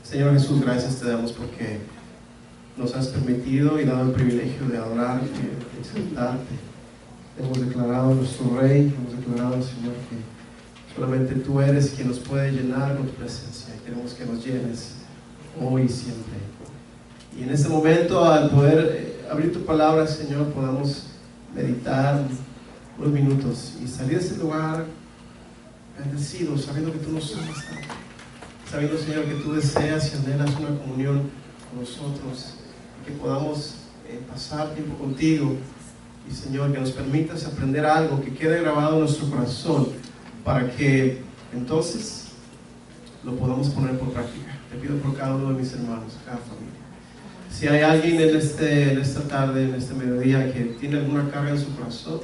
Señor Jesús, gracias te damos porque nos has permitido y dado el privilegio de adorarte, de exaltarte. Hemos declarado a nuestro Rey, hemos declarado, Señor, que solamente tú eres quien nos puede llenar con tu presencia. Y queremos que nos llenes hoy y siempre. Y en este momento, al poder abrir tu palabra, Señor, podamos meditar unos minutos y salir de este lugar bendecidos, sabiendo que tú nos amas tanto, sabiendo, Señor, que tú deseas y anhelas una comunión con nosotros, que podamos pasar tiempo contigo y, Señor, que nos permitas aprender algo que quede grabado en nuestro corazón para que entonces lo podamos poner por práctica. Te pido por cada uno de mis hermanos, cada familia. Si hay alguien en esta tarde, en este mediodía, que tiene alguna carga en su corazón,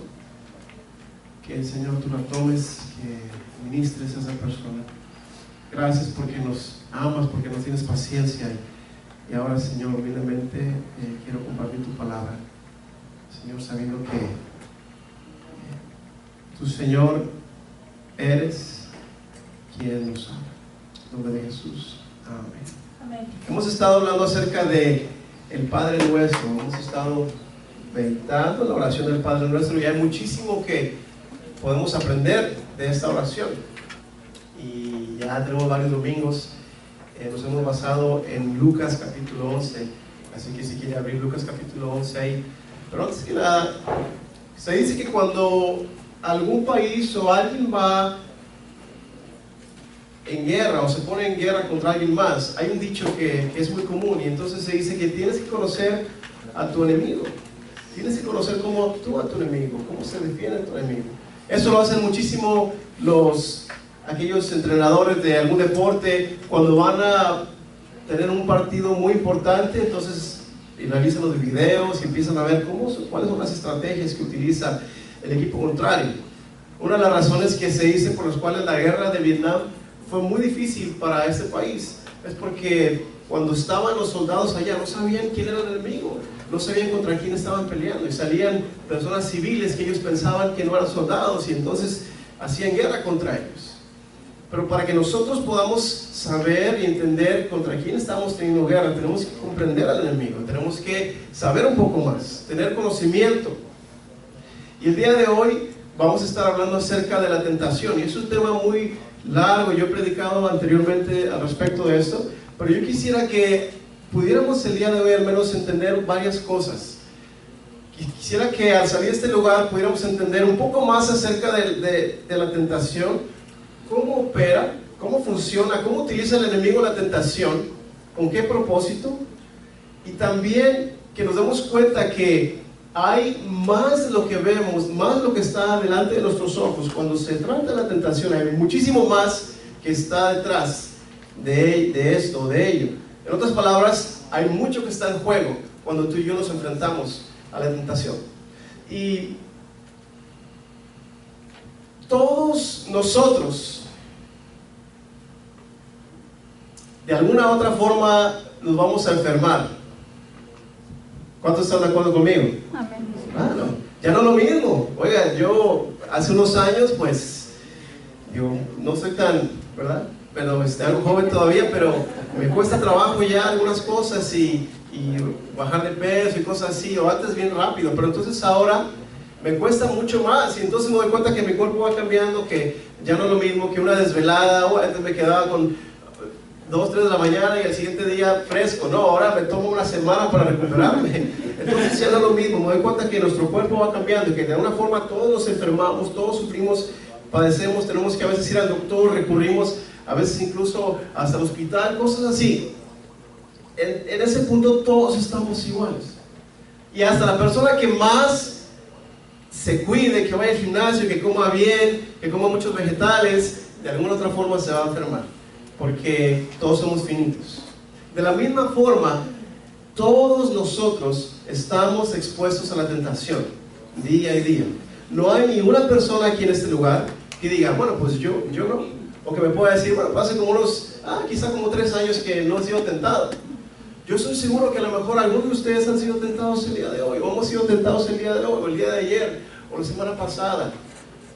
que el Señor tú la tomes, que ministres a esa persona. Gracias porque nos amas, porque nos tienes paciencia. Y ahora, Señor, humildemente quiero compartir tu palabra. Señor, sabiendo que tú, Señor, eres quien nos ama. En nombre de Jesús. Amén. Amén. Hemos estado hablando acerca de el Padre Nuestro. Hemos estado meditando la oración del Padre Nuestro y hay muchísimo que podemos aprender de esta oración. Y ya tenemos varios domingos. Nos hemos basado en Lucas capítulo 11. Así que si quiere abrir Lucas capítulo 11 ahí. Pero antes que nada, se dice que cuando algún país o alguien va en guerra o se pone en guerra contra alguien más, hay un dicho que es muy común, y entonces se dice que tienes que conocer a tu enemigo. Tienes que conocer cómo actúa tu enemigo, cómo se defiende tu enemigo. Eso lo hacen muchísimo aquellos entrenadores de algún deporte cuando van a tener un partido muy importante. Entonces realizan los videos y empiezan a ver cuáles son las estrategias que utiliza el equipo contrario. Una de las razones que se dice por las cuales la guerra de Vietnam fue muy difícil para este país es porque cuando estaban los soldados allá no sabían quién era el enemigo, no sabían contra quién estaban peleando, y salían personas civiles que ellos pensaban que no eran soldados y entonces hacían guerra contra ellos. Pero para que nosotros podamos saber y entender contra quién estamos teniendo guerra, tenemos que comprender al enemigo, tenemos que saber un poco más, tener conocimiento. Y el día de hoy vamos a estar hablando acerca de la tentación, y es un tema muy largo. Yo he predicado anteriormente al respecto de esto, pero yo quisiera que pudiéramos el día de hoy al menos entender varias cosas. Quisiera que al salir de este lugar pudiéramos entender un poco más acerca de la tentación, cómo opera, cómo funciona, cómo utiliza el enemigo la tentación, con qué propósito, y también que nos demos cuenta que hay más de lo que vemos, más de lo que está delante de nuestros ojos. Cuando se trata de la tentación, hay muchísimo más que está detrás de esto, de ello. En otras palabras, hay mucho que está en juego cuando tú y yo nos enfrentamos a la tentación. Y todos nosotros, de alguna u otra forma, nos vamos a enfermar. ¿Cuántos están de acuerdo conmigo? Amén. Bueno, ya no es lo mismo. Oiga, yo hace unos años, pues, yo no soy tan, ¿verdad? Pero algo joven todavía, pero me cuesta trabajo ya algunas cosas y bajar de peso y cosas así, o antes bien rápido, pero entonces ahora me cuesta mucho más, y entonces me doy cuenta que mi cuerpo va cambiando, que ya no es lo mismo que una desvelada. O antes me quedaba con 2, 3 de la mañana y el siguiente día fresco. No, ahora me tomo una semana para recuperarme. Entonces ya no es lo mismo. Me doy cuenta que nuestro cuerpo va cambiando y que de alguna forma todos nos enfermamos, todos sufrimos, padecemos, tenemos que a veces ir al doctor, recurrimos a veces incluso hasta el hospital, cosas así. En ese punto todos estamos iguales, y hasta la persona que más se cuide, que vaya al gimnasio, que coma bien, que coma muchos vegetales, de alguna otra forma se va a enfermar, porque todos somos finitos. De la misma forma, todos nosotros estamos expuestos a la tentación día y día. No hay ni una persona aquí en este lugar que diga, bueno, pues yo no, o que me pueda decir, bueno, hace como quizá como 3 años que no he sido tentado. Yo estoy seguro que a lo mejor algunos de ustedes han sido tentados el día de hoy, o hemos sido tentados el día de hoy, o el día de ayer, o la semana pasada.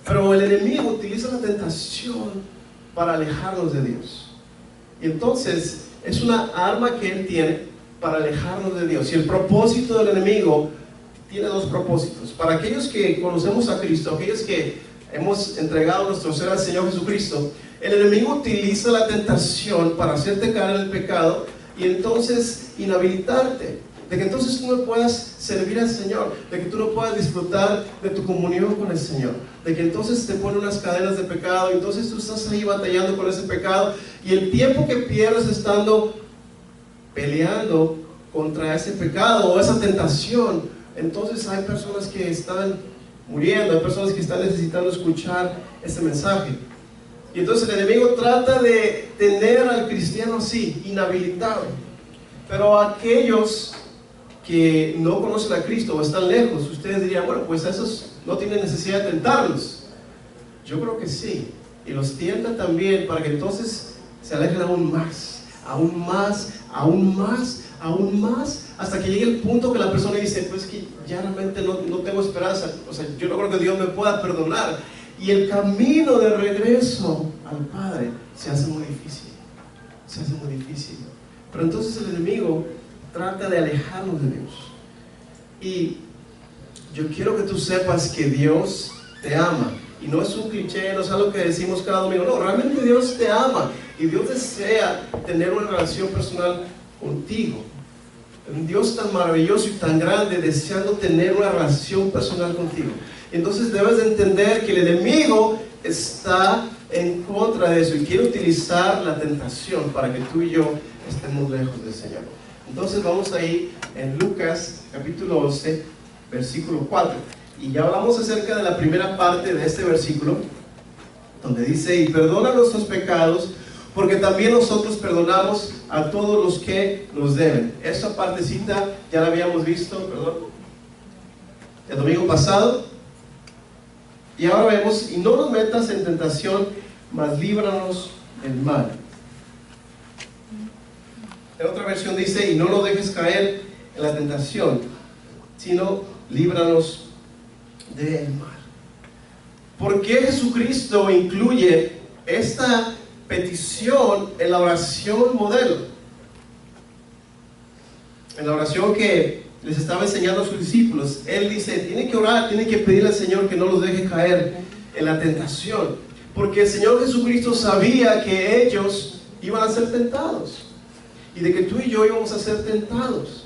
Pero el enemigo utiliza la tentación para alejarnos de Dios. Y entonces, es una arma que él tiene para alejarnos de Dios. Y el propósito del enemigo tiene dos propósitos. Para aquellos que conocemos a Cristo, aquellos que hemos entregado nuestro ser al Señor Jesucristo, el enemigo utiliza la tentación para hacerte caer en el pecado y entonces inhabilitarte, de que entonces tú no puedas servir al Señor, de que tú no puedas disfrutar de tu comunión con el Señor, de que entonces te pone unas cadenas de pecado y entonces tú estás ahí batallando con ese pecado y el tiempo que pierdes estando peleando contra ese pecado o esa tentación, entonces hay personas que están muriendo, hay personas que están necesitando escuchar ese mensaje. Y entonces el enemigo trata de tener al cristiano así, inhabilitado. Pero aquellos que no conocen a Cristo o están lejos, ustedes dirían, bueno, pues esos no tienen necesidad de tentarlos. Yo creo que sí. Y los tienta también para que entonces se alejen aún más, aún más, aún más, aún más, hasta que llegue el punto que la persona dice, pues que ya realmente no tengo esperanza, o sea, yo no creo que Dios me pueda perdonar. Y el camino de regreso al Padre se hace muy difícil, se hace muy difícil. Pero entonces el enemigo trata de alejarnos de Dios. Y yo quiero que tú sepas que Dios te ama. Y no es un cliché, no es algo que decimos cada domingo. No, realmente Dios te ama. Y Dios desea tener una relación personal contigo. Un Dios tan maravilloso y tan grande deseando tener una relación personal contigo. Entonces debes de entender que el enemigo está en contra de eso y quiere utilizar la tentación para que tú y yo estemos lejos del Señor. Entonces vamos a ir en Lucas capítulo 11 versículo 4 y ya hablamos acerca de la primera parte de este versículo donde dice: y perdona nuestros pecados porque también nosotros perdonamos a todos los que nos deben. Esta partecita ya la habíamos visto, el domingo pasado. Y ahora vemos: y no nos metas en tentación, mas líbranos del mal. En otra versión dice: y no nos dejes caer en la tentación, sino líbranos del mal. ¿Por qué Jesucristo incluye esta petición en la oración modelo? En la oración que les estaba enseñando a sus discípulos, Él dice, tienen que orar, tienen que pedirle al Señor que no los deje caer en la tentación, porque el Señor Jesucristo sabía que ellos iban a ser tentados, y de que tú y yo íbamos a ser tentados.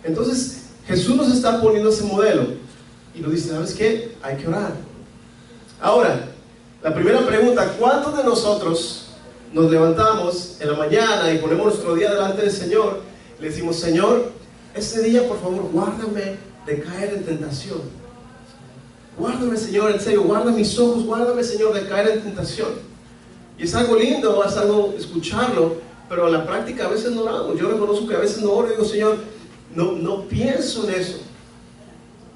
Entonces Jesús nos está poniendo ese modelo, y nos dice, ¿sabes qué? Hay que orar. Ahora, la primera pregunta: ¿cuántos de nosotros nos levantamos en la mañana y ponemos nuestro día delante del Señor? Le decimos, Señor, este día por favor guárdame de caer en tentación. Guárdame, Señor, en serio, guarda mis ojos, guárdame, Señor, de caer en tentación. Y es algo lindo, es algo escucharlo, pero en la práctica a veces no oramos. Yo reconozco que a veces no oro y digo, Señor, no pienso en eso.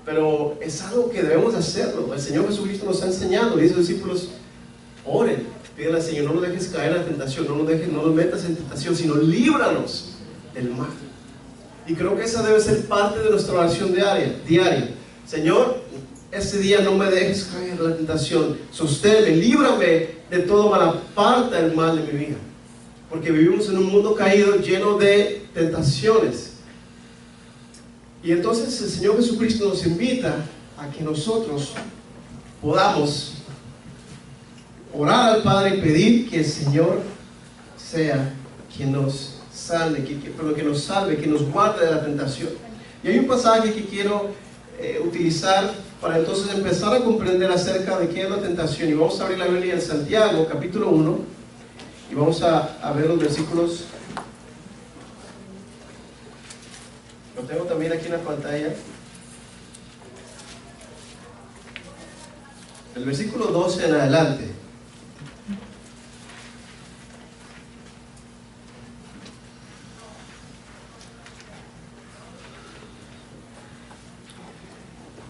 Pero es algo que debemos de hacerlo. El Señor Jesucristo nos está enseñando. Le dice a los discípulos, oren, pídele al Señor, no nos dejes caer en la tentación, no nos metas en tentación, sino líbranos del mal. Y creo que esa debe ser parte de nuestra oración diaria. Señor, este día no me dejes caer en la tentación, sosténme, líbrame de todo mal, aparta el mal de mi vida, porque vivimos en un mundo caído lleno de tentaciones. Y entonces el Señor Jesucristo nos invita a que nosotros podamos orar al Padre y pedir que el Señor sea quien nos salve, que nos salve, que nos guarde de la tentación. Y hay un pasaje que quiero utilizar para entonces empezar a comprender acerca de qué es la tentación. Y vamos a abrir la Biblia en Santiago, capítulo 1, y vamos a ver los versículos. Lo tengo también aquí en la pantalla. El versículo 12 en adelante.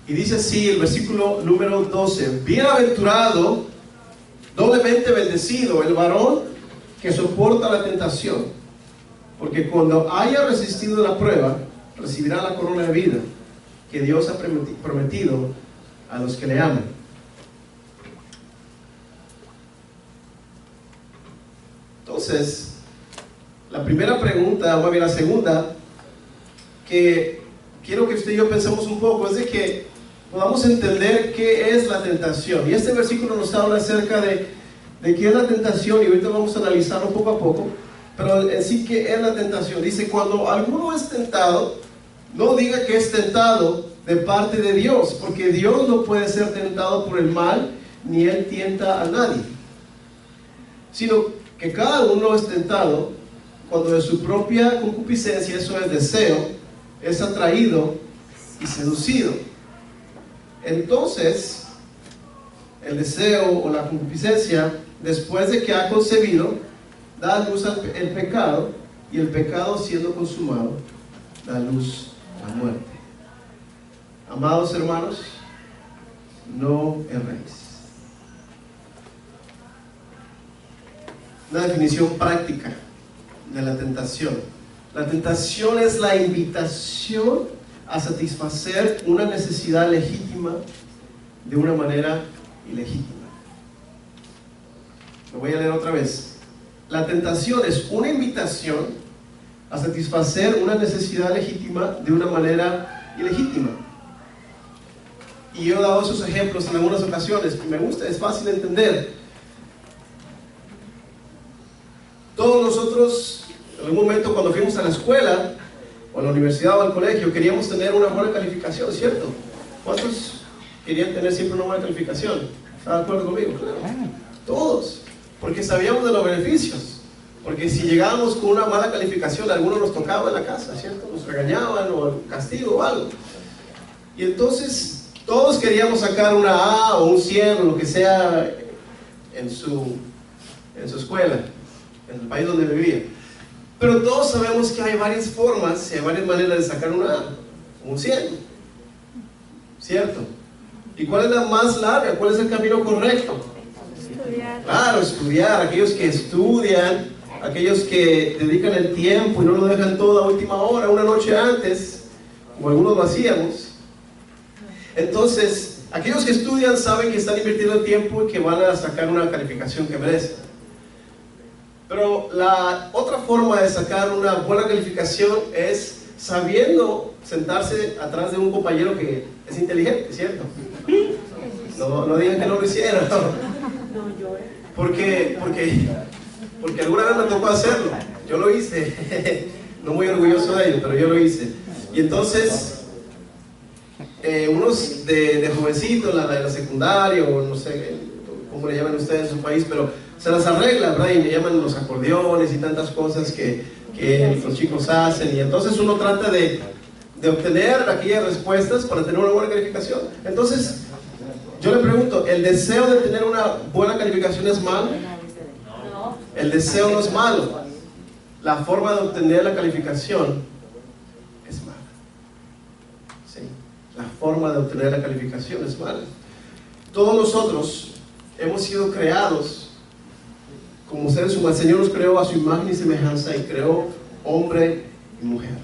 Y dice así el versículo número 12: bienaventurado, doblemente bendecido el varón que soporta la tentación, porque cuando haya resistido la prueba, recibirá la corona de vida que Dios ha prometido a los que le aman. Entonces, La primera pregunta, vamos a ver la segunda, que quiero que usted y yo pensemos un poco, es de que podamos entender qué es la tentación. Y este versículo nos habla acerca de qué es la tentación, y ahorita vamos a analizarlo poco a poco, pero en sí, ¿qué es la tentación? Dice, cuando alguno es tentado, no diga que es tentado de parte de Dios, porque Dios no puede ser tentado por el mal, ni Él tienta a nadie, sino que cada uno es tentado cuando de su propia concupiscencia, eso es deseo, es atraído y seducido. Entonces, el deseo o la concupiscencia, después de que ha concebido, da a luz el pecado, y el pecado, siendo consumado, da a luz la muerte. Amados hermanos, no erréis. Una definición práctica de la tentación. La tentación es la invitación a satisfacer una necesidad legítima de una manera ilegítima. Lo voy a leer otra vez. La tentación es una invitación a satisfacer una necesidad legítima de una manera ilegítima. Y yo he dado esos ejemplos en algunas ocasiones. Me gusta, es fácil de entender. Todos nosotros, en algún momento cuando fuimos a la escuela, o a la universidad o al colegio, queríamos tener una buena calificación, ¿cierto? ¿Cuántos querían tener siempre una buena calificación? ¿Está de acuerdo conmigo? Claro. Todos. Porque sabíamos de los beneficios. Porque si llegábamos con una mala calificación, algunos nos tocaba en la casa, ¿cierto? Nos regañaban o castigo o algo. Y entonces todos queríamos sacar una A o un 100 o lo que sea en su escuela, en el país donde vivía. Pero todos sabemos que hay varias formas y hay varias maneras de sacar una A, un 100, ¿cierto? ¿Y cuál es la más larga? ¿Cuál es el camino correcto? Estudiar. Claro, estudiar. Aquellos que estudian, aquellos que dedican el tiempo y no lo dejan todo a última hora, una noche antes, como algunos lo hacíamos. Entonces, aquellos que estudian saben que están invirtiendo el tiempo y que van a sacar una calificación que merecen. Pero la otra forma de sacar una buena calificación es sabiendo sentarse atrás de un compañero que es inteligente, ¿cierto? No digan que no lo hicieron. Porque alguna vez me tocó hacerlo. Yo lo hice. No muy orgulloso de ello, pero yo lo hice. Y entonces, unos de jovencitos, la secundaria, o no sé cómo le llaman ustedes en su país, pero se las arregla, ¿verdad? Y me llaman los acordeones y tantas cosas que los chicos hacen, y entonces uno trata de obtener aquellas respuestas para tener una buena calificación. Entonces, yo le pregunto, ¿el deseo de tener una buena calificación es malo? El deseo no es malo. La forma de obtener la calificación es mala. ¿Sí? La forma de obtener la calificación es mala. Todos nosotros hemos sido creados como seres humanos. El Señor nos creó a su imagen y semejanza, y creó hombre y mujer,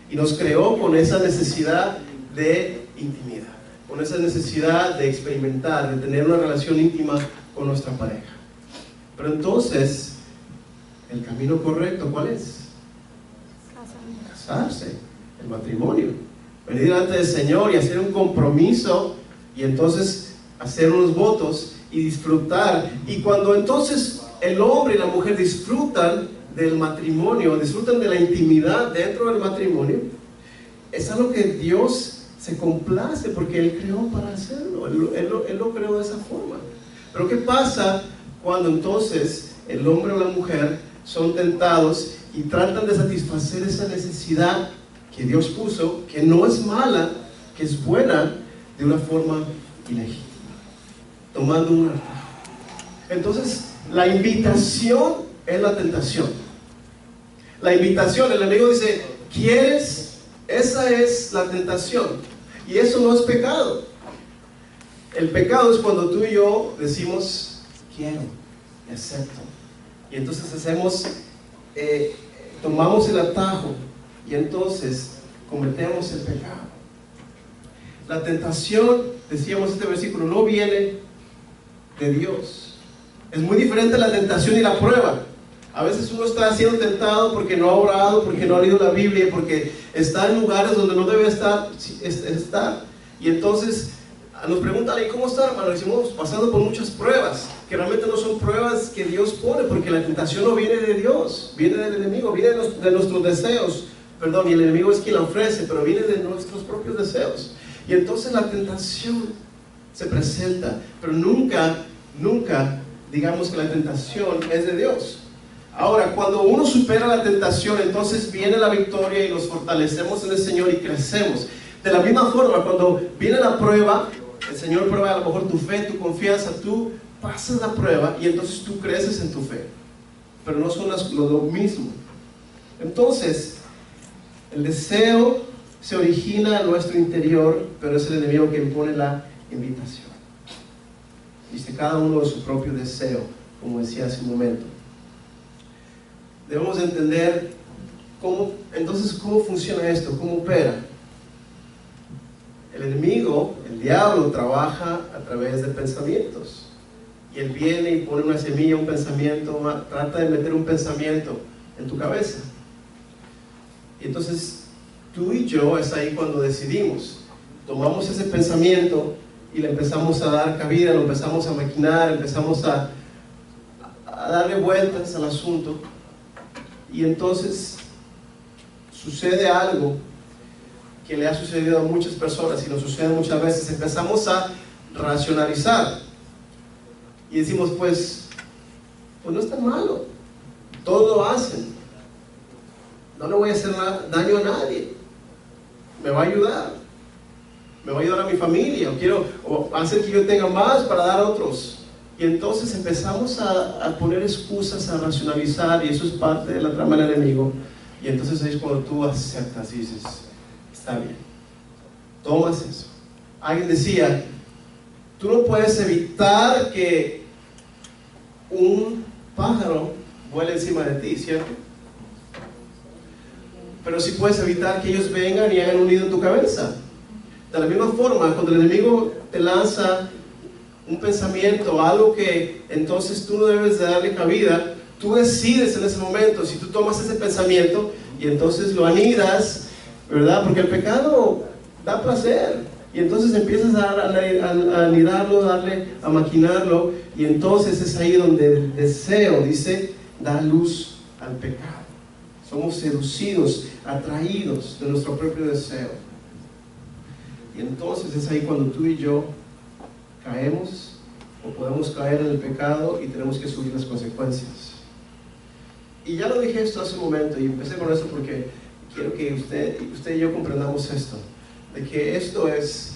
y nos creó con esa necesidad de intimidad, con esa necesidad de experimentar, de tener una relación íntima con nuestra pareja. Pero entonces, el camino correcto, ¿cuál es? Casarse, el matrimonio, venir delante del Señor y hacer un compromiso, y entonces hacer unos votos y disfrutar. Y cuando entonces el hombre y la mujer disfrutan del matrimonio, disfrutan de la intimidad dentro del matrimonio, es algo que Dios se complace, porque Él creó para hacerlo. Él lo creó de esa forma. Pero ¿qué pasa cuando entonces el hombre o la mujer son tentados y tratan de satisfacer esa necesidad que Dios puso, que no es mala, que es buena, de una forma ilegítima, tomando un atajo? Entonces, la invitación es la tentación. La invitación, el enemigo dice, ¿quieres? Esa es la tentación. Y eso no es pecado. El pecado es cuando tú y yo decimos, quiero y acepto. Y entonces tomamos el atajo y entonces cometemos el pecado. La tentación, decíamos este versículo, no viene de Dios. Es muy diferente la tentación y la prueba. A veces uno está siendo tentado porque no ha orado, porque no ha leído la Biblia, porque está en lugares donde no debe estar. Y entonces nos preguntan, ¿y cómo está, hermano? Decimos, pasando por muchas pruebas, que realmente no son pruebas que Dios pone, porque la tentación no viene de Dios, viene del enemigo, viene de nuestros deseos. Perdón, y el enemigo es quien la ofrece, pero viene de nuestros propios deseos. Y entonces la tentación se presenta, pero nunca digamos que la tentación es de Dios. Ahora, cuando uno supera la tentación, entonces viene la victoria y nos fortalecemos en el Señor y crecemos. De la misma forma, cuando viene la prueba, el Señor prueba a lo mejor tu fe, tu confianza, tú pasas la prueba y entonces tú creces en tu fe. Pero no son lo mismo. Entonces, el deseo se origina en nuestro interior, pero es el enemigo que impone la invitación. Dice cada uno de su propio deseo, como decía hace un momento. Debemos entender cómo funciona esto, cómo opera. El enemigo, el diablo, trabaja a través de pensamientos. Y él viene y pone una semilla, un pensamiento, trata de meter un pensamiento en tu cabeza. Y entonces tú y yo es ahí cuando decidimos. Tomamos ese pensamiento y le empezamos a dar cabida, lo empezamos a maquinar, empezamos a darle vueltas al asunto. Y entonces sucede algo que le ha sucedido a muchas personas y nos sucede muchas veces. Empezamos a racionalizar y decimos, pues no es tan malo, todos lo hacen, no le voy a hacer daño a nadie, me va a ayudar a mi familia, o hacer que yo tenga más para dar a otros. Y entonces empezamos a poner excusas, a racionalizar, y eso es parte de la trama del enemigo. Y entonces es cuando tú aceptas y dices, está bien, tomas eso. Alguien decía, tú no puedes evitar que un pájaro vuele encima de ti, ¿cierto? Pero sí puedes evitar que ellos vengan y hagan un nido en tu cabeza. De la misma forma, cuando el enemigo te lanza un pensamiento, algo que entonces tú no debes de darle cabida, tú decides en ese momento si tú tomas ese pensamiento y entonces lo anidas, ¿verdad? Porque el pecado da placer y entonces empiezas a anidarlo, a maquinarlo, y entonces es ahí donde el deseo, dice, da luz al pecado. Somos seducidos, atraídos de nuestro propio deseo. Y entonces es ahí cuando tú y yo caemos o podemos caer en el pecado y tenemos que subir las consecuencias. Y ya lo dije esto hace un momento y empecé con esto porque quiero que usted y yo comprendamos esto, de que esto es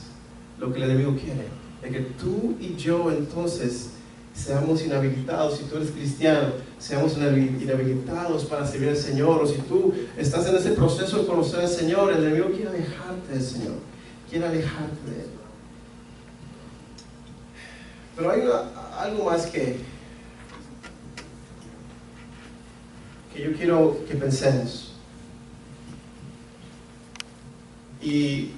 lo que el enemigo quiere, de que tú y yo entonces seamos inhabilitados. Si tú eres cristiano, seamos inhabilitados para servir al Señor, o si tú estás en ese proceso de conocer al Señor, el enemigo quiere alejarte del Señor, quiere alejarte de Él. Pero hay algo más que yo quiero que pensemos. Y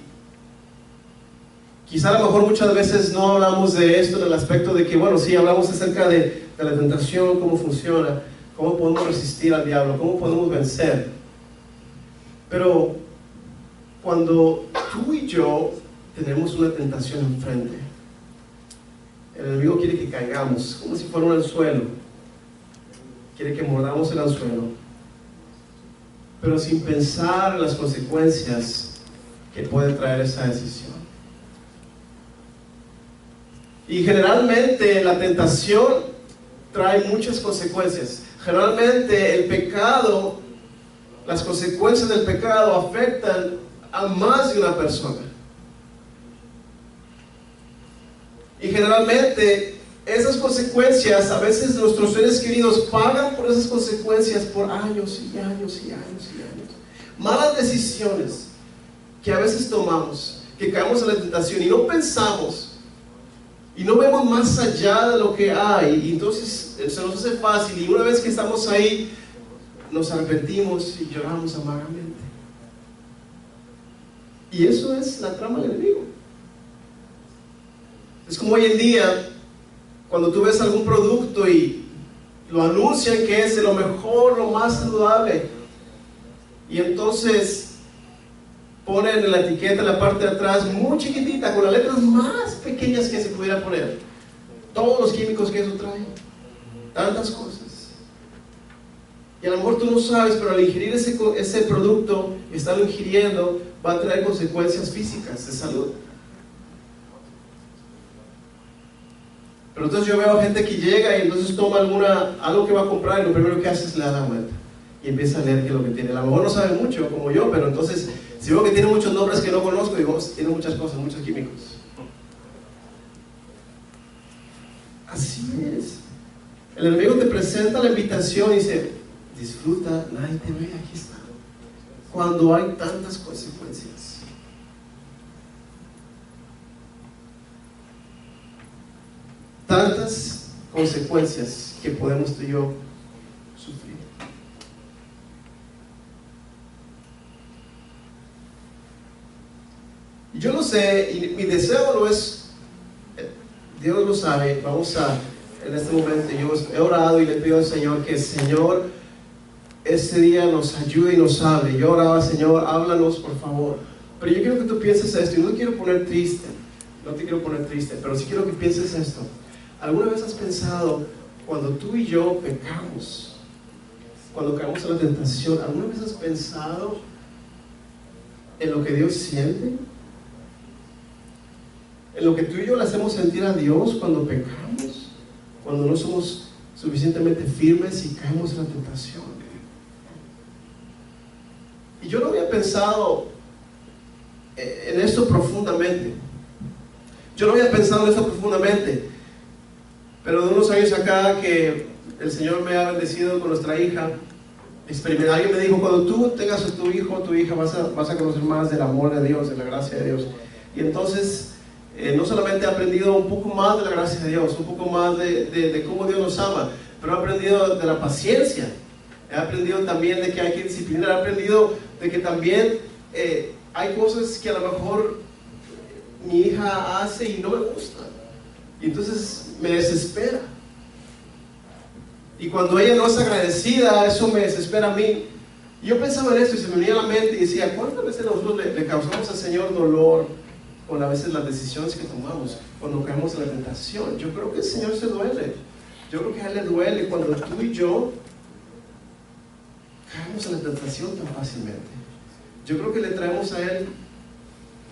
quizá a lo mejor muchas veces no hablamos de esto en el aspecto de que, bueno, sí, hablamos acerca de la tentación, cómo funciona, cómo podemos resistir al diablo, cómo podemos vencer. Pero cuando tú y yo tenemos una tentación enfrente, el enemigo quiere que caigamos, como si fuera un anzuelo. Quiere que mordamos el anzuelo, pero sin pensar en las consecuencias que puede traer esa decisión. Y generalmente la tentación trae muchas consecuencias. Generalmente el pecado, las consecuencias del pecado afectan a más de una persona. Y generalmente esas consecuencias, a veces nuestros seres queridos pagan por esas consecuencias por años y años y años y años. Malas decisiones que a veces tomamos, que caemos en la tentación y no pensamos y no vemos más allá de lo que hay, y entonces se nos hace fácil, y una vez que estamos ahí nos arrepentimos y lloramos amargamente. Y eso es la trama del enemigo. Es como hoy en día, cuando tú ves algún producto y lo anuncian que es de lo mejor, lo más saludable. Y entonces ponen en la etiqueta, en la parte de atrás, muy chiquitita, con las letras más pequeñas que se pudiera poner, todos los químicos que eso trae, tantas cosas. Y a lo mejor tú no sabes, pero al ingerir ese producto, estarlo ingiriendo, va a traer consecuencias físicas de salud. Pero entonces yo veo gente que llega y entonces toma algo que va a comprar y lo primero que hace es le da la vuelta y empieza a leer qué es lo que tiene. A lo mejor no sabe mucho como yo, pero entonces si veo que tiene muchos nombres que no conozco, digo, tiene muchas cosas, muchos químicos. Así es. El enemigo te presenta la invitación y dice, disfruta, nadie te ve, aquí está. Cuando hay tantas consecuencias. Tantas consecuencias que podemos tú y yo sufrir. Y yo lo sé, y mi deseo no es, Dios lo sabe, en este momento, yo he orado y le pido al Señor que el Señor este día nos ayude y nos hable. Yo oraba, Señor, háblanos por favor. Pero yo quiero que tú pienses esto, y no te quiero poner triste, pero sí quiero que pienses esto. ¿Alguna vez has pensado, cuando tú y yo pecamos, cuando caemos en la tentación, alguna vez has pensado en lo que Dios siente? En lo que tú y yo le hacemos sentir a Dios cuando pecamos, cuando no somos suficientemente firmes y caemos en la tentación. Y yo no había pensado en esto profundamente. Pero de unos años acá que el Señor me ha bendecido con nuestra hija, alguien me dijo, cuando tú tengas a tu hijo o tu hija vas a conocer más del amor de Dios, de la gracia de Dios. Y entonces no solamente he aprendido un poco más de la gracia de Dios, un poco más de cómo Dios nos ama, pero he aprendido de la paciencia, he aprendido también de que hay que disciplinar, he aprendido de que también hay cosas que a lo mejor mi hija hace y no me gustan, y entonces me desespera. Y cuando ella no es agradecida, eso me desespera a mí. Y yo pensaba en esto y se me venía a la mente y decía, ¿cuántas veces nosotros le causamos al Señor dolor con a veces las decisiones que tomamos cuando caemos en la tentación? Yo creo que el Señor se duele. Yo creo que a Él le duele cuando tú y yo caemos en la tentación tan fácilmente. Yo creo que le traemos a Él,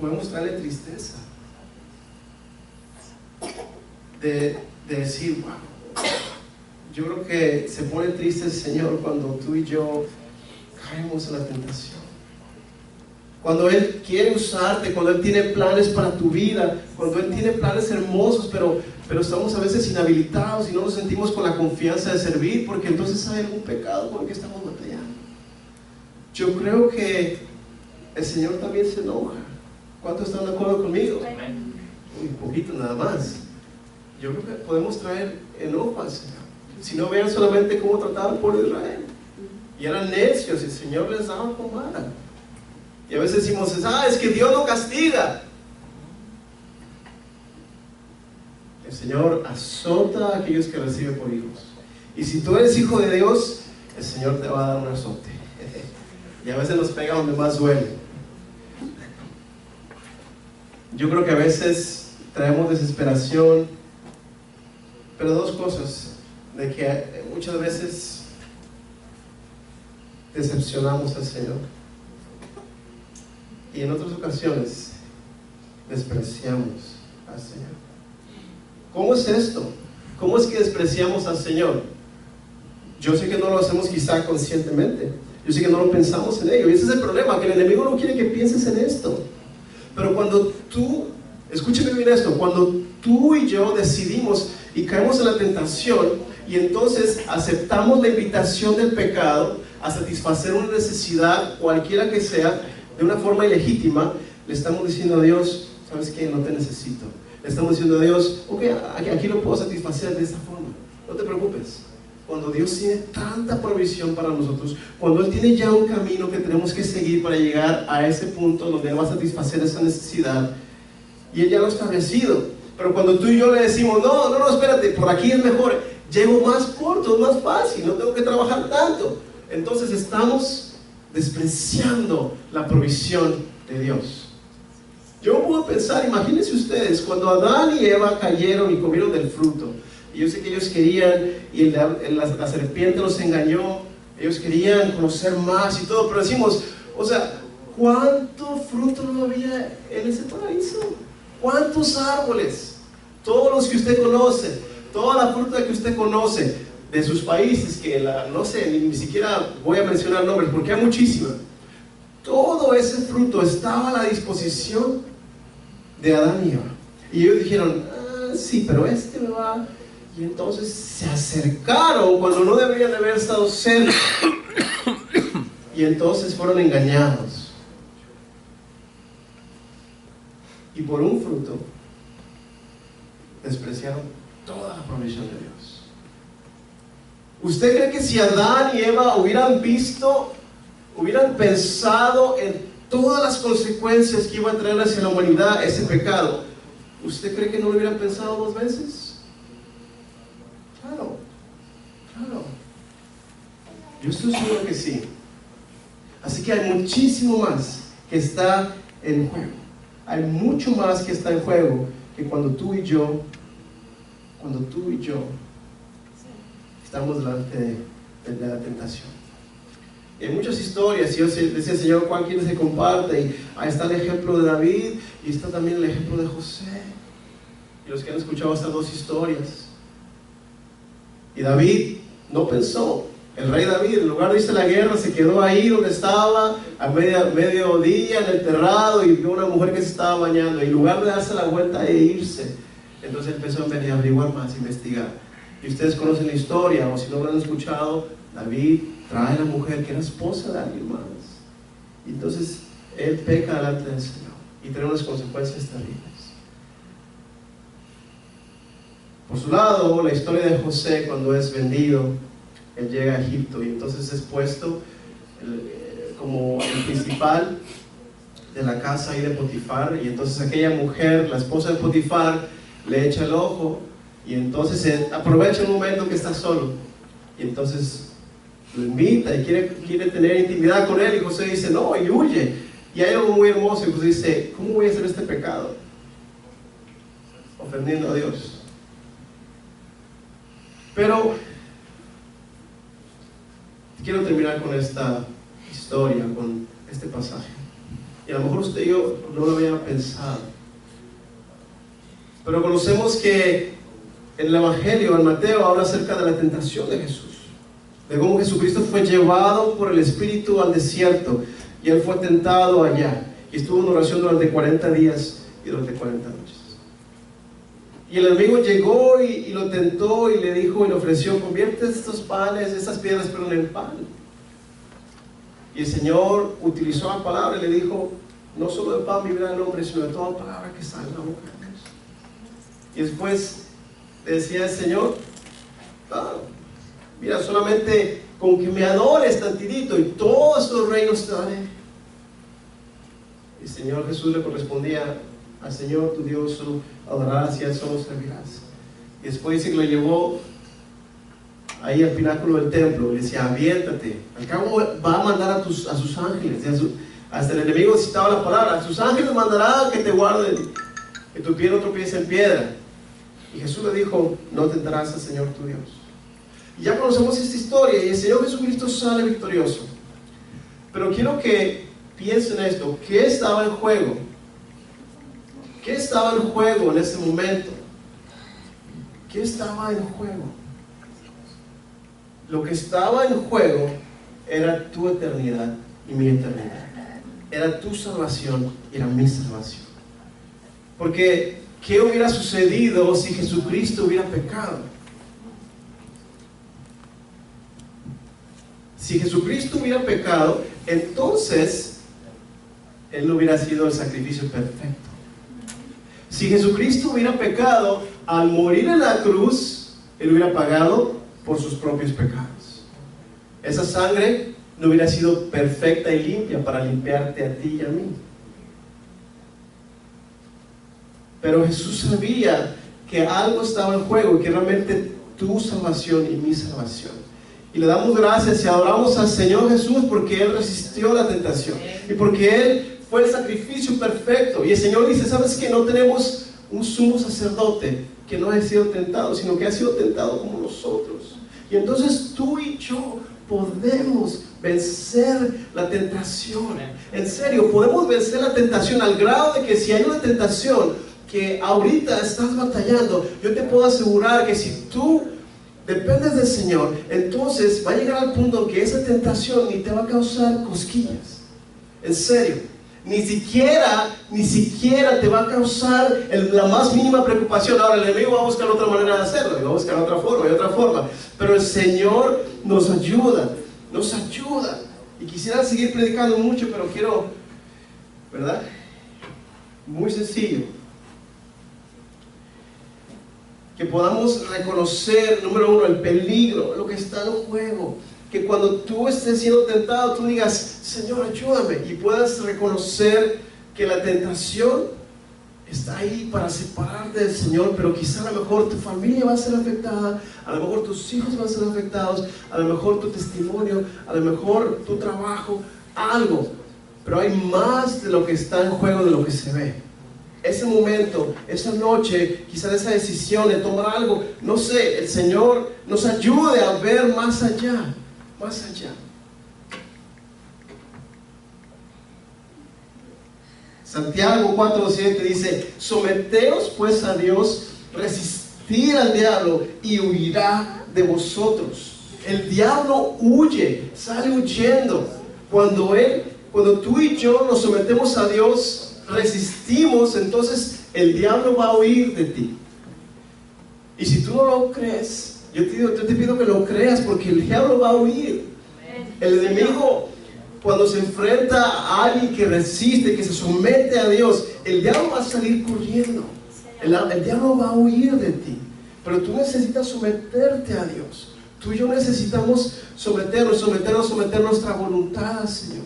podemos traerle tristeza de decir, wow. Yo creo que se pone triste el Señor cuando tú y yo caemos en la tentación. Cuando Él quiere usarte, cuando Él tiene planes para tu vida, cuando Él tiene planes hermosos, pero estamos a veces inhabilitados y no nos sentimos con la confianza de servir, porque entonces hay algún pecado con el que estamos batallando. Yo creo que el Señor también se enoja. ¿Cuántos están de acuerdo conmigo? Un poquito nada más. Yo creo que podemos traer enojo al Señor. Si no, vean solamente cómo trataba al pueblo de Israel. Y eran necios y el Señor les daba con vara. Y a veces decimos, es que Dios no castiga. El Señor azota a aquellos que reciben por hijos. Y si tú eres hijo de Dios, el Señor te va a dar un azote. Y a veces nos pega donde más duele. Yo creo que a veces traemos desesperación, pero dos cosas, de que muchas veces decepcionamos al Señor y en otras ocasiones despreciamos al Señor. ¿Cómo es esto? ¿Cómo es que despreciamos al Señor? Yo sé que no lo hacemos quizá conscientemente, yo sé que no lo pensamos en ello, y ese es el problema, que el enemigo no quiere que pienses en esto. Pero cuando tú, escúchame bien esto, cuando tú y yo decidimos y caemos en la tentación, y entonces aceptamos la invitación del pecado a satisfacer una necesidad, cualquiera que sea, de una forma ilegítima, le estamos diciendo a Dios, ¿sabes qué? No te necesito. Le estamos diciendo a Dios, ok, aquí lo puedo satisfacer de esta forma, no te preocupes. Cuando Dios tiene tanta provisión para nosotros, cuando Él tiene ya un camino que tenemos que seguir para llegar a ese punto donde Él va a satisfacer esa necesidad, y Él ya lo ha establecido. Pero cuando tú y yo le decimos, no, espérate, por aquí es mejor, llego más corto, más fácil, no tengo que trabajar tanto. Entonces estamos despreciando la provisión de Dios. Yo puedo pensar, imagínense ustedes, cuando Adán y Eva cayeron y comieron del fruto, y yo sé que ellos querían, y la serpiente los engañó, ellos querían conocer más y todo, pero decimos, o sea, ¿cuánto fruto no había en ese paraíso? ¿Cuántos árboles? Todos los que usted conoce, toda la fruta que usted conoce de sus países, que no sé, ni siquiera voy a mencionar nombres porque hay muchísimas. Todo ese fruto estaba a la disposición de Adán y Eva. Y ellos dijeron, sí, pero este me va. Y entonces se acercaron cuando no deberían de haber estado cerca. Y entonces fueron engañados. Y por un fruto despreciaron toda la provisión de Dios. ¿Usted cree que si Adán y Eva hubieran visto, hubieran pensado en todas las consecuencias que iba a traer hacia la humanidad ese pecado, ¿usted cree que no lo hubieran pensado dos veces? Claro, claro. Yo estoy seguro que sí. Así que hay muchísimo más que está en juego. Hay mucho más que está en juego que cuando tú y yo estamos delante de la tentación. Y hay muchas historias, y yo decía, Señor, ¿cuál quieres que comparte? Y ahí está el ejemplo de David, y está también el ejemplo de José. Y los que han escuchado estas dos historias. Y David no pensó. El rey David, en lugar de irse a la guerra, se quedó ahí donde estaba, a mediodía en el terrado, y vio una mujer que se estaba bañando. Y en lugar de darse la vuelta e irse, entonces empezó a averiguar más, a investigar. Y ustedes conocen la historia, o si no lo han escuchado, David trae a la mujer que era esposa de alguien más. Y entonces él peca delante del Señor y trae unas consecuencias terribles. Por su lado, la historia de José, cuando es vendido, él llega a Egipto y entonces es puesto como el principal de la casa ahí de Potifar. Y entonces aquella mujer, la esposa de Potifar, le echa el ojo y entonces aprovecha el momento que está solo y entonces lo invita y quiere tener intimidad con él, y José dice no, y huye. Y hay algo muy hermoso, y José dice, ¿cómo voy a hacer este pecado? Ofendiendo a Dios. Pero quiero terminar con esta historia, con este pasaje. Y a lo mejor usted y yo no lo había pensado, pero conocemos que en el Evangelio, en Mateo, habla acerca de la tentación de Jesús, de cómo Jesucristo fue llevado por el Espíritu al desierto y él fue tentado allá y estuvo en oración durante 40 días y durante 40 noches. Y el enemigo llegó y lo tentó y le dijo y le ofreció, convierte estos panes, estas piedras, pero en pan. Y el Señor utilizó la palabra y le dijo, no solo de pan vivirá el hombre, sino de toda palabra que sale de la boca de Dios. Y después decía el Señor, mira, solamente con que me adores tantitito y todos los reinos te daré. Y el Señor Jesús le correspondía, al Señor tu Dios solo adorarás y a Él solo servirás. Y después dice que lo llevó ahí al pináculo del templo y le decía, aviéntate, al cabo va a mandar a sus ángeles. Hasta el enemigo citaba la palabra, a sus ángeles mandará que te guarden, que tu pie no tropiece en piedra. Y Jesús le dijo, no tentarás al Señor tu Dios. Y ya conocemos esta historia y el Señor Jesucristo sale victorioso. Pero quiero que piensen esto, ¿qué estaba en juego? ¿Qué estaba en juego en ese momento? ¿Qué estaba en juego? Lo que estaba en juego era tu eternidad y mi eternidad. Era tu salvación y era mi salvación. Porque ¿qué hubiera sucedido si Jesucristo hubiera pecado? Si Jesucristo hubiera pecado, entonces Él no hubiera sido el sacrificio perfecto. Si Jesucristo hubiera pecado, al morir en la cruz, Él hubiera pagado por sus propios pecados. Esa sangre no hubiera sido perfecta y limpia para limpiarte a ti y a mí. Pero Jesús sabía que algo estaba en juego y que realmente tu salvación y mi salvación. Y le damos gracias y adoramos al Señor Jesús porque Él resistió la tentación y porque Él fue el sacrificio perfecto. Y el Señor dice, ¿sabes que no tenemos un sumo sacerdote que no ha sido tentado, sino que ha sido tentado como nosotros? Y entonces tú y yo podemos vencer la tentación. En serio, podemos vencer la tentación al grado de que si hay una tentación que ahorita estás batallando, yo te puedo asegurar que si tú dependes del Señor, entonces va a llegar al punto en que esa tentación ni te va a causar cosquillas. En serio, ni siquiera te va a causar la más mínima preocupación. Ahora el enemigo va a buscar otra manera de hacerlo, va a buscar otra forma, pero el Señor nos ayuda. Y quisiera seguir predicando mucho, pero quiero, ¿verdad? Muy sencillo. Que podamos reconocer, número uno, el peligro, lo que está en juego. Que cuando tú estés siendo tentado, tú digas, Señor, ayúdame. Y puedas reconocer que la tentación está ahí para separarte del Señor, pero quizá a lo mejor tu familia va a ser afectada, a lo mejor tus hijos van a ser afectados, a lo mejor tu testimonio, a lo mejor tu trabajo, algo. Pero hay más de lo que está en juego de lo que se ve. Ese momento, esa noche, quizá esa decisión de tomar algo, no sé, el Señor nos ayude a ver más allá. Santiago 4:7 dice, someteos pues a Dios, resistid al diablo y huirá de vosotros. El diablo huye, sale huyendo. Cuando tú y yo nos sometemos a Dios, resistimos, entonces el diablo va a huir de ti. Y si tú no lo crees, yo te pido que lo creas, porque el diablo va a huir. El enemigo, cuando se enfrenta a alguien que resiste, que se somete a Dios, el diablo va a salir corriendo. El diablo va a huir de ti. Pero tú necesitas someterte a Dios. Tú y yo necesitamos someter nuestra voluntad al Señor.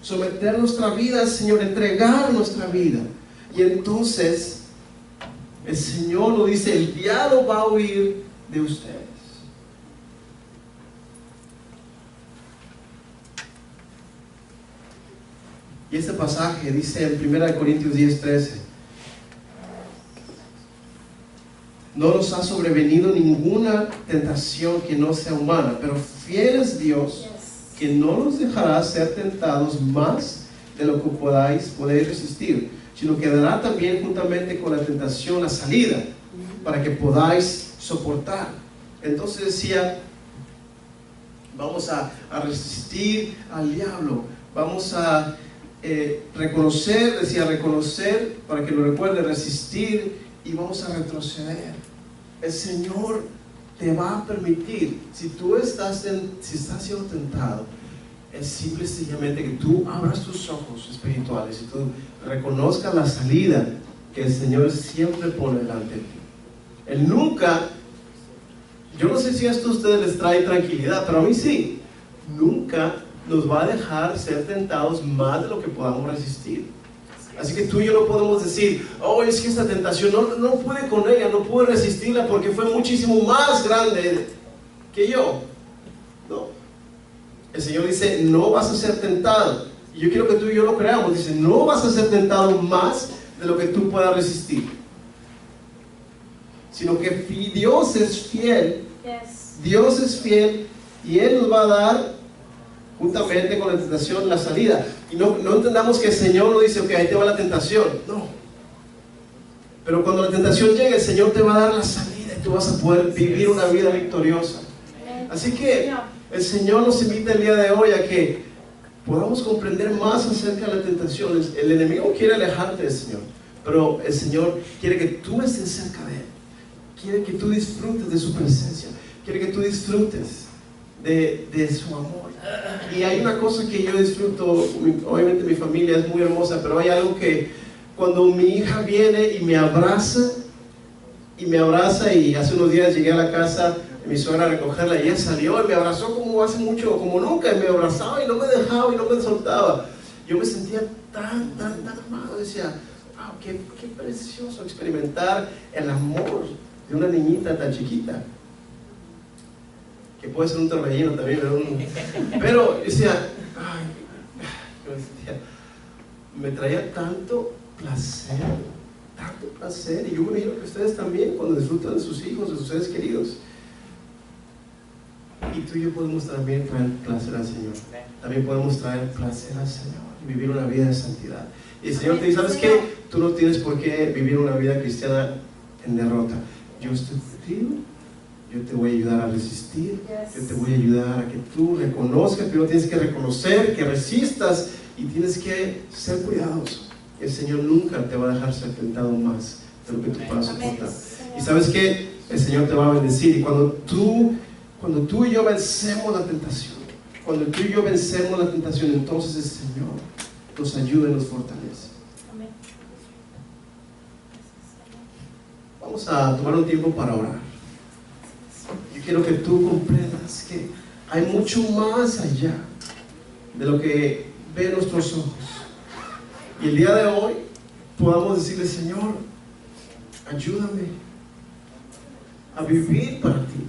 Someter nuestra vida al Señor, entregar nuestra vida. Y entonces el Señor nos dice, el diablo va a huir de ustedes. Y este pasaje dice en 1 Corintios 10:13, no nos ha sobrevenido ninguna tentación que no sea humana, pero fiel es Dios, que no nos dejará ser tentados más de lo que podéis resistir, sino que dará también juntamente con la tentación la salida, para que podáis soportar. Entonces decía, vamos a resistir al diablo, vamos a reconocer para que lo recuerde, resistir, y vamos a retroceder. El Señor te va a permitir, si estás siendo tentado, es simple y sencillamente que tú abras tus ojos espirituales y tú reconozcas la salida que el Señor siempre pone delante de ti. Él nunca, yo no sé si esto a ustedes les trae tranquilidad, pero a mí sí, nunca nos va a dejar ser tentados más de lo que podamos resistir. Así que tú y yo no podemos decir, oh, es que esta tentación no pude con ella, no pude resistirla porque fue muchísimo más grande que yo. No. El Señor dice, no vas a ser tentado. Y yo quiero que tú y yo lo creamos. Dice, no vas a ser tentado más de lo que tú puedas resistir. Sino que Dios es fiel. Dios es fiel y Él nos va a dar juntamente con la tentación la salida. Y no entendamos que el Señor no dice, ok, ahí te va la tentación. No. Pero cuando la tentación llegue, el Señor te va a dar la salida y tú vas a poder vivir una vida victoriosa. Así que el Señor nos invita el día de hoy a que podamos comprender más acerca de la tentación. El enemigo quiere alejarte del Señor, pero el Señor quiere que tú estés cerca de Él. Quiere que tú disfrutes de su presencia. Quiere que tú disfrutes de su amor. Y hay una cosa que yo disfruto, obviamente mi familia es muy hermosa, pero hay algo que cuando mi hija viene y me abraza, y hace unos días llegué a la casa de mi suegra a recogerla y ella salió y me abrazó como hace mucho, como nunca, y me abrazaba y no me dejaba y no me soltaba. Yo me sentía tan amado, decía, wow, qué precioso experimentar el amor de una niñita tan chiquita. que puede ser un torbellino también, pero decía, ay, me traía tanto placer, y yo me imagino que ustedes también cuando disfrutan de sus hijos, de sus seres queridos. Y tú y yo podemos también traer placer al Señor. También podemos traer placer al Señor y vivir una vida de santidad. Y el Señor te dice, ¿sabes qué? Tú no tienes por qué vivir una vida cristiana en derrota. Yo estoy contigo, yo te voy a ayudar a resistir, yo te voy a ayudar a que tú reconozcas, pero tienes que reconocer, que resistas y tienes que ser cuidadoso. El Señor nunca te va a dejar ser tentado más de lo que tú puedas soportar. Y ¿sabes qué? El Señor te va a bendecir. Y cuando tú y yo vencemos la tentación, entonces el Señor nos ayuda y nos fortalece. Vamos a tomar un tiempo para orar. Yo quiero que tú comprendas que hay mucho más allá de lo que ven nuestros ojos. Y el día de hoy podamos decirle, Señor, ayúdame a vivir para ti.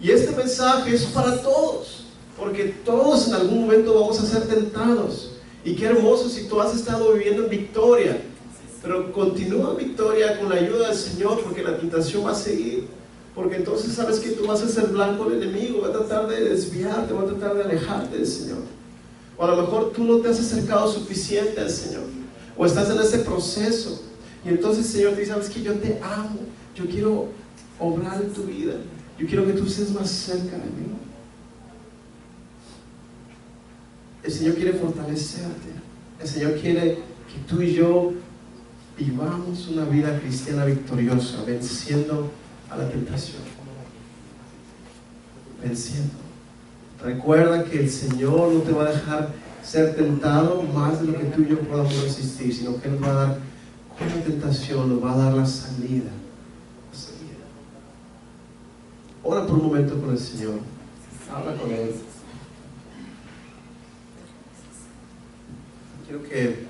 Y este mensaje es para todos, porque todos en algún momento vamos a ser tentados. Y qué hermoso si tú has estado viviendo en victoria, pero continúa en victoria con la ayuda del Señor, porque la tentación va a seguir. Porque entonces sabes que tú vas a ser blanco del enemigo, va a tratar de desviarte, va a tratar de alejarte del Señor. O a lo mejor tú no te has acercado suficiente al Señor, o estás en ese proceso, y entonces el Señor te dice, sabes que yo te amo, yo quiero obrar en tu vida, yo quiero que tú estés más cerca de mí. El Señor quiere fortalecerte, el Señor quiere que tú y yo vivamos una vida cristiana victoriosa, venciendo a la tentación, venciendo. Recuerda que el Señor no te va a dejar ser tentado más de lo que tú y yo podamos resistir, sino que Él nos va a dar con la tentación, nos va a dar la salida. Ora por un momento con el Señor, habla con Él. Quiero que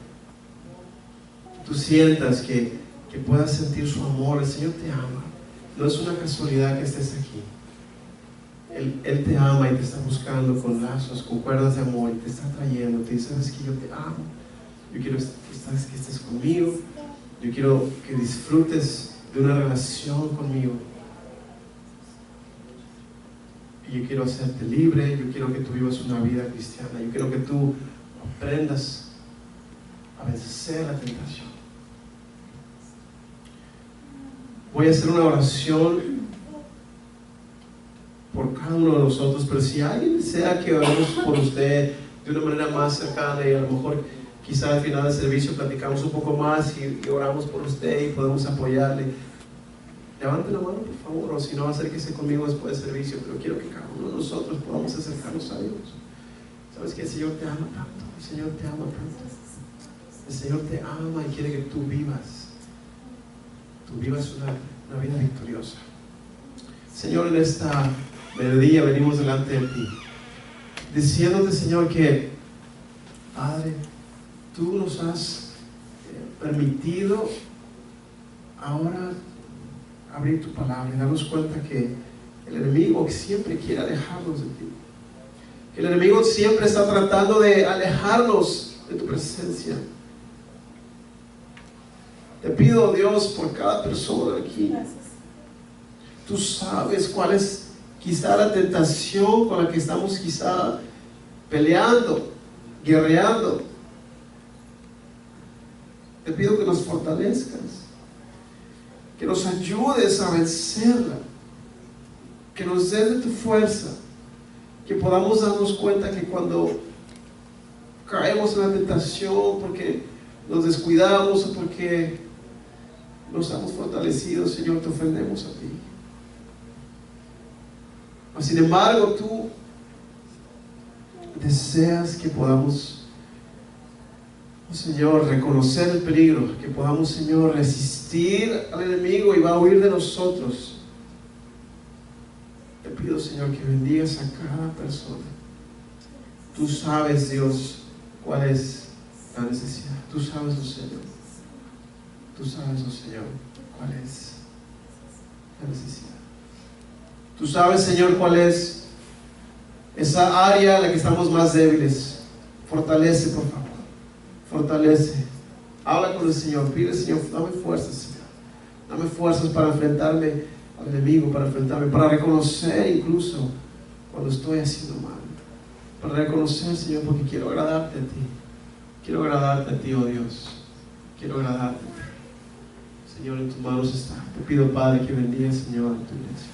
tú sientas que puedas sentir su amor. El Señor te ama. No es una casualidad que estés aquí. Él te ama y te está buscando con lazos, con cuerdas de amor, y te está trayendo. Te dice, sabes que yo te amo, yo quiero que estés conmigo, yo quiero que disfrutes de una relación conmigo, y yo quiero hacerte libre, yo quiero que tú vivas una vida cristiana, yo quiero que tú aprendas a vencer la tentación. Voy a hacer una oración por cada uno de nosotros, pero si alguien desea que oremos por usted de una manera más cercana, y a lo mejor quizá al final del servicio platicamos un poco más y oramos por usted y podemos apoyarle, levante la mano por favor, o si no, acérquese conmigo después del servicio. Pero quiero que cada uno de nosotros podamos acercarnos a Dios. Sabes que el Señor te ama tanto, el Señor te ama tanto, el Señor te ama y quiere que tú vivas una vida victoriosa. Señor, en esta mediodía venimos delante de ti, diciéndote, Señor, que Padre, tú nos has permitido ahora abrir tu palabra y darnos cuenta que el enemigo siempre quiere alejarnos de ti, que el enemigo siempre está tratando de alejarnos de tu presencia. Te pido, Dios, por cada persona aquí. Tú sabes cuál es quizá la tentación con la que estamos quizá peleando, guerreando. Te pido que nos fortalezcas, que nos ayudes a vencerla, que nos des de tu fuerza, que podamos darnos cuenta que cuando caemos en la tentación porque nos descuidamos o porque nos hemos fortalecido, Señor, te ofendemos a ti. Mas, sin embargo, tú deseas que podamos, oh Señor, reconocer el peligro, que podamos, Señor, resistir al enemigo y va a huir de nosotros. Te pido, Señor, que bendigas a cada persona. Tú sabes, Dios, cuál es la necesidad. Tú sabes, oh Señor. Tú sabes, oh Señor, cuál es la necesidad. Tú sabes, Señor, cuál es esa área en la que estamos más débiles. Fortalece, por favor. Fortalece. Habla con el Señor. Pide, Señor, dame fuerzas, Señor. Dame fuerzas para enfrentarme al enemigo, para reconocer incluso cuando estoy haciendo mal. Para reconocer, Señor, porque quiero agradarte a ti. Quiero agradarte a ti, oh Dios. Quiero agradarte a ti. Señor, en tus manos está. Te pido, Padre, que bendigas, Señor, a tu iglesia.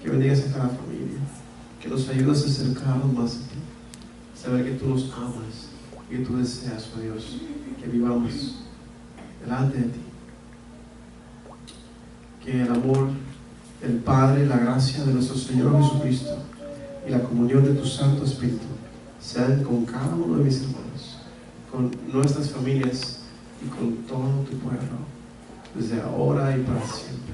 Que bendigas a cada familia. Que nos ayudes a acercarnos más a ti. Saber que tú nos amas y que tú deseas, oh Dios, que vivamos delante de ti. Que el amor del Padre, la gracia de nuestro Señor Jesucristo y la comunión de tu Santo Espíritu sean con cada uno de mis hermanos, con nuestras familias y con todo tu pueblo, desde ahora y para siempre.